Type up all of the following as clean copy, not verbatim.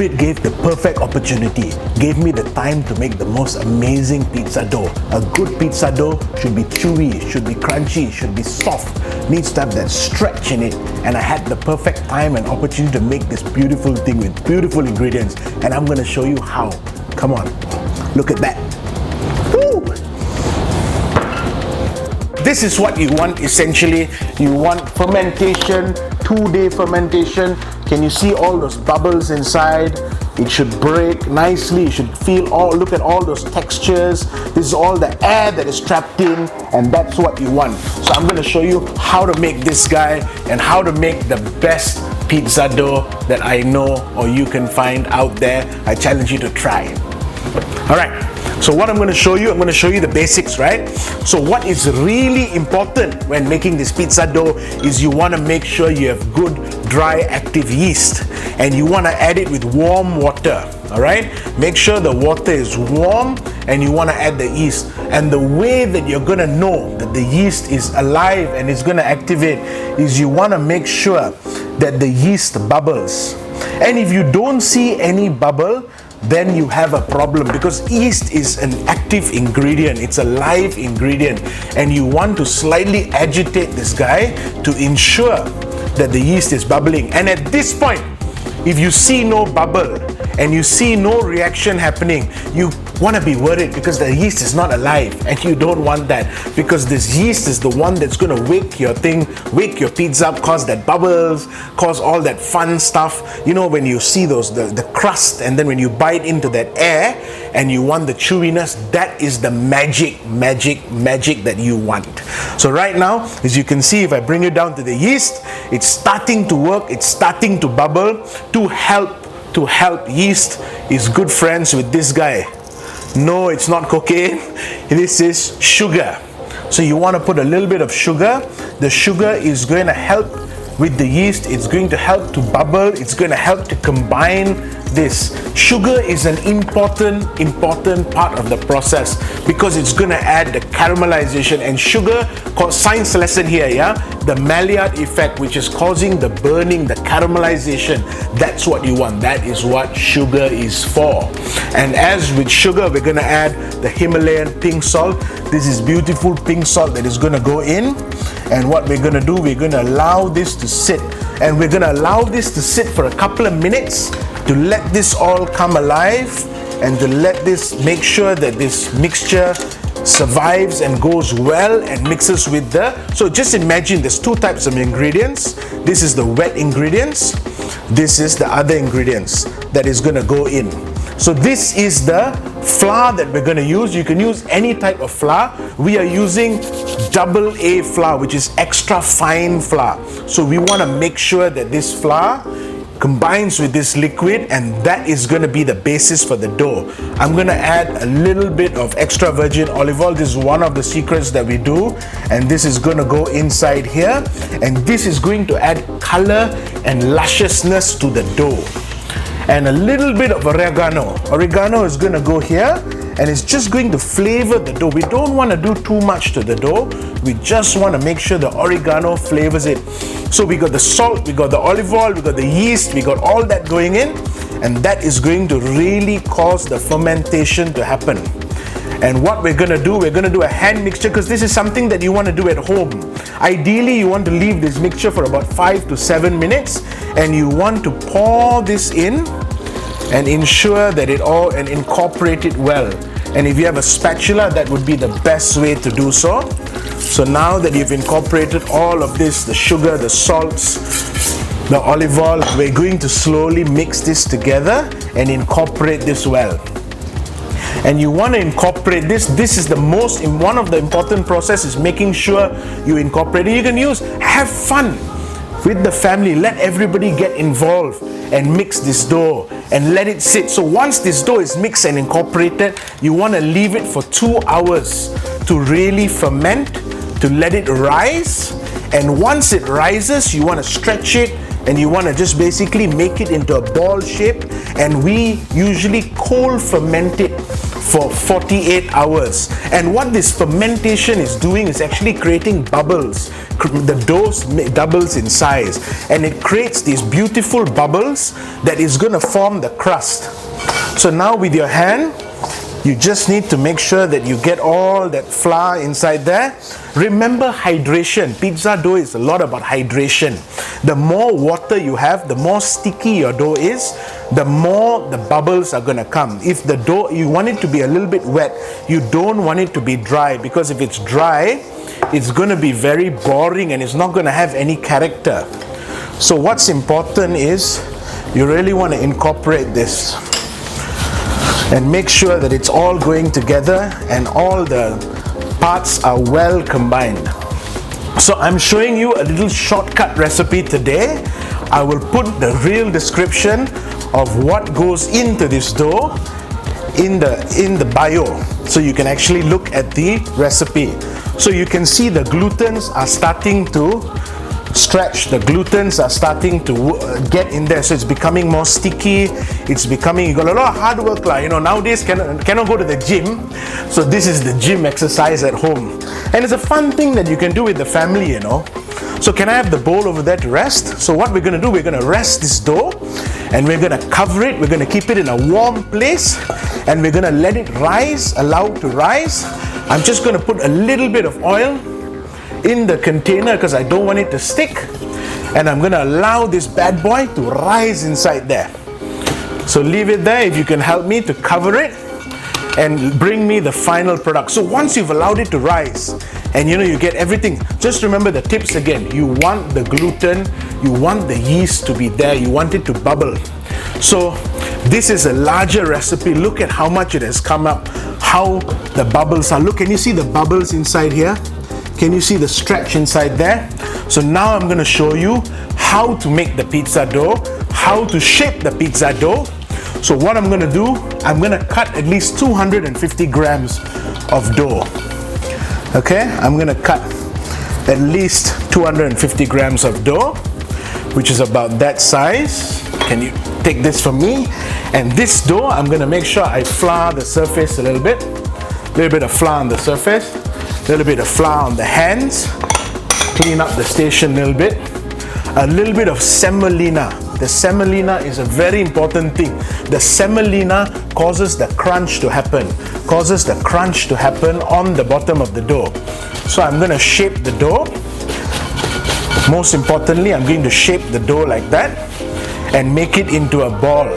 COVID gave the perfect opportunity, gave me the time to make the most amazing pizza dough. A good pizza dough should be chewy, should be crunchy, should be soft, needs to have that stretch in it. And I had the perfect time and opportunity to make this beautiful thing with beautiful ingredients. And I'm gonna show you how. Come on, look at that. Woo! This is what you want essentially. You want fermentation, 2-day fermentation. Can you see all those bubbles inside? It should break nicely. You should feel look at all those textures. This is all the air that is trapped in, and that's what you want. So I'm going to show you how to make this guy and how to make the best pizza dough that I know or you can find out there. I challenge you to try. All right. So what I'm going to show you the basics, right? So what is really important when making this pizza dough is you want to make sure you have good dry active yeast, and you want to add it with warm water. All right, make sure the water is warm and you want to add the yeast. And the way that you're going to know that the yeast is alive and is going to activate is you want to make sure that the yeast bubbles. And if you don't see any bubble, then you have a problem, because yeast is an active ingredient, it's a live ingredient, and you want to slightly agitate this guy to ensure that the yeast is bubbling. And at this point, if you see no bubble and you see no reaction happening, you want to be worried because the yeast is not alive, and you don't want that, because this yeast is the one that's going to wake your pizza up, cause that bubbles, cause all that fun stuff. You know, when you see those the crust, and then when you bite into that air and you want the chewiness, that is the magic that you want. So right now, as you can see, if I bring it down to the yeast, it's starting to work, it's starting to bubble. To help, yeast is good friends with this guy. No, it's not cocaine, this is sugar. So you want to put a little bit of sugar. The sugar is going to help with the yeast, it's going to help to bubble, it's going to help to combine this. Sugar is an important part of the process, because it's going to add the caramelization. And sugar, science lesson here, yeah, the Maillard effect, which is causing the burning, the caramelization. That's what you want. That is what sugar is for. And as with sugar, we're going to add the Himalayan pink salt. This is beautiful pink salt that is going to go in. And what we're going to do, we're going to allow this to sit, and we're going to allow this to sit for a couple of minutes to let this all come alive, and to let this, make sure that this mixture survives and goes well and mixes with the. So just imagine there's two types of ingredients. This is the wet ingredients, this is the other ingredients that is going to go in. So this is the flour that we're going to use. You can use any type of flour. We are using AA flour, which is extra fine flour. So we want to make sure that this flour combines with this liquid, and that is going to be the basis for the dough. I'm going to add a little bit of extra virgin olive oil. This is one of the secrets that we do, and this is going to go inside here, and this is going to add color and lusciousness to the dough. And a little bit of oregano. Oregano is going to go here, and it's just going to flavor the dough. We don't want to do too much to the dough. We just want to make sure the oregano flavors it. So we got the salt, we got the olive oil, we got the yeast, we got all that going in, and that is going to really cause the fermentation to happen. And what we're going to do a hand mixture, because this is something that you want to do at home. Ideally, you want to leave this mixture for about 5 to 7 minutes, and you want to pour this in and ensure that and incorporate it well. And if you have a spatula, that would be the best way to do so. So now that you've incorporated all of this, the sugar, the salts, the olive oil, we're going to slowly mix this together and incorporate this well. And you want to incorporate this. This is one of the important processes, making sure you incorporate it. You can have fun with the family. Let everybody get involved and mix this dough and let it sit. So once this dough is mixed and incorporated, you want to leave it for 2 hours to really ferment, to let it rise. And once it rises, you want to stretch it, and you want to just basically make it into a ball shape. And we usually cold ferment it for 48 hours. And what this fermentation is doing is actually creating bubbles. The dough doubles in size, and it creates these beautiful bubbles that is going to form the crust. So now with your hand, you just need to make sure that you get all that flour inside there. Remember hydration. Pizza dough is a lot about hydration. The more water you have, the more sticky your dough is, the more the bubbles are going to come. If the dough, you want it to be a little bit wet, you don't want it to be dry, because if it's dry, it's going to be very boring and it's not going to have any character. So what's important is you really want to incorporate this and make sure that it's all going together and all the parts are well combined. So I'm showing you a little shortcut recipe today. I will put the real description of what goes into this dough in the bio, so you can actually look at the recipe. So you can see the glutens are starting to stretch, the glutens are starting to get in there, so it's becoming more sticky. It's becoming, you got a lot of hard work lah. You know, nowadays cannot go to the gym, so this is the gym exercise at home, and it's a fun thing that you can do with the family, you know. So can I have the bowl over there to rest? So what we're going to do, we're going to rest this dough and we're going to cover it. We're going to keep it in a warm place and we're going to let it rise, allow it to rise. I'm just going to put a little bit of oil in the container because I don't want it to stick, and I'm going to allow this bad boy to rise inside there. So leave it there. If you can help me to cover it and bring me the final product. So once you've allowed it to rise and you know you get everything, just remember the tips again. You want the gluten, you want the yeast to be there, you want it to bubble. So this is a larger recipe. Look at how much it has come up, how the bubbles are. Look, can you see the bubbles inside here? Can you see the stretch inside there? So now I'm going to show you how to make the pizza dough, how to shape the pizza dough. So what I'm going to do, I'm going to cut at least 250 grams of dough. Okay, I'm going to cut at least 250 grams of dough, which is about that size. Can you take this from me? And this dough, I'm going to make sure I flour the surface a little bit of flour on the surface, a little bit of flour on the hands, clean up the station a little bit of semolina. The semolina is a very important thing. The semolina causes the crunch to happen, on the bottom of the dough. So I'm going to shape the dough. Most importantly, I'm going to shape the dough like that and make it into a ball.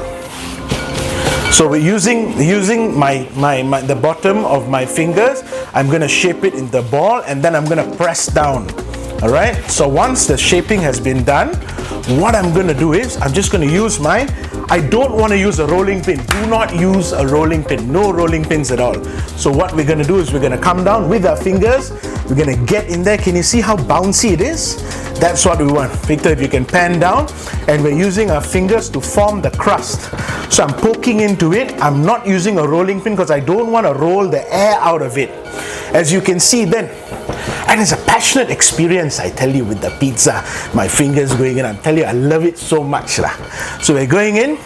So we're using the bottom of my fingers. I'm going to shape it in the ball and then I'm going to press down. All right. So once the shaping has been done, what I'm going to do is I'm just going to use I don't want to use a rolling pin. Do not use a rolling pin. No rolling pins at all. So what we're going to do is we're going to come down with our fingers. We're going to get in there. Can you see how bouncy it is? That's what we want. Victor, if you can pan down, and we're using our fingers to form the crust. So I'm poking into it. I'm not using a rolling pin because I don't want to roll the air out of it. As you can see then, and it's a passionate experience, I tell you, with the pizza. My fingers going in, I tell you, I love it so much lah. So we're going in,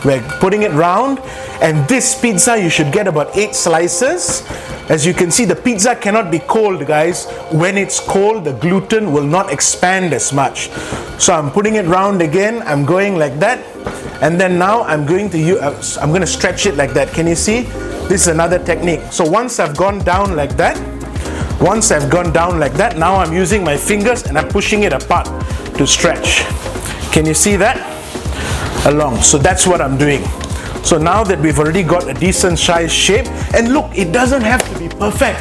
we're putting it round, and this pizza you should get about 8 slices. As you can see, the pizza cannot be cold, guys. When it's cold, the gluten will not expand as much. So I'm putting it round again. I'm going like that, and then now I'm going to stretch it like that. Can you see? This is another technique. So once I've gone down like that, now I'm using my fingers and I'm pushing it apart to stretch. Can you see that? Along. So that's what I'm doing. So now that we've already got a decent size shape, and look, it doesn't have to be perfect.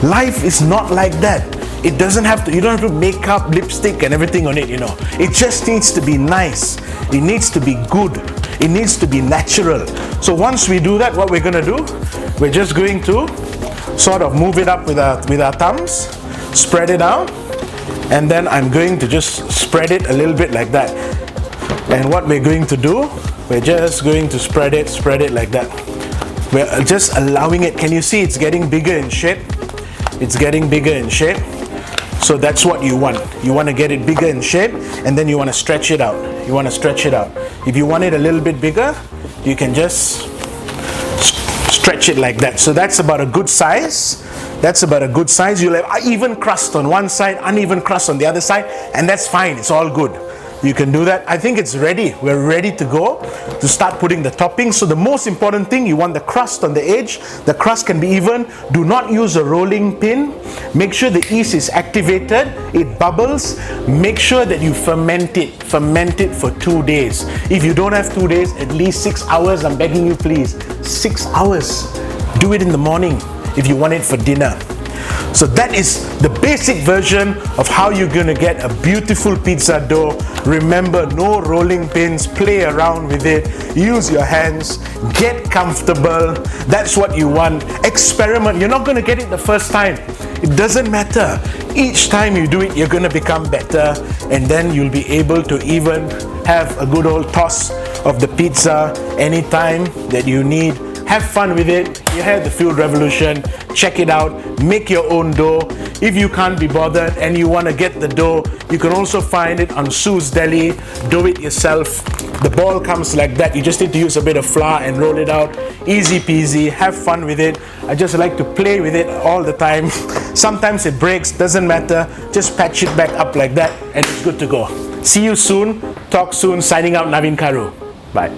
Life is not like that. It doesn't have to, you don't have to make up lipstick and everything on it, you know. It just needs to be nice. It needs to be good. It needs to be natural. So once we do that, what we're going to do, we're just going to sort of move it up with our thumbs, spread it out, and then I'm going to just spread it a little bit like that. And what we're going to do, we're just going to spread it like that. We're just allowing it. Can you see it's getting bigger in shape? It's getting bigger in shape. So that's what you want. You want to get it bigger in shape, and then you want to stretch it out. If you want it a little bit bigger, you can just stretch it like that. So that's about a good size. That's about a good size. You'll have even crust on one side, uneven crust on the other side, and that's fine. It's all good. You can do that. I think it's ready. We're ready to go to start putting the toppings. So the most important thing, you want the crust on the edge. The crust can be even. Do not use a rolling pin. Make sure the yeast is activated. It bubbles. Make sure that you ferment it. Ferment it for 2 days. If you don't have 2 days, at least 6 hours. I'm begging you, please. 6 hours. Do it in the morning if you want it for dinner. So that is the basic version of how you're going to get a beautiful pizza dough. Remember, no rolling pins, play around with it, use your hands, get comfortable. That's what you want. Experiment. You're not going to get it the first time. It doesn't matter. Each time you do it, you're going to become better, and then you'll be able to even have a good old toss of the pizza anytime that you need. Have fun with it. You heard the Fuel Revolution. Check it out. Make your own dough. If you can't be bothered and you want to get the dough, you can also find it on Sue's Deli. Do it yourself. The ball comes like that. You just need to use a bit of flour and roll it out. Easy peasy. Have fun with it. I just like to play with it all the time. Sometimes it breaks. Doesn't matter. Just patch it back up like that and it's good to go. See you soon. Talk soon. Signing out, Naveen Karu. Bye.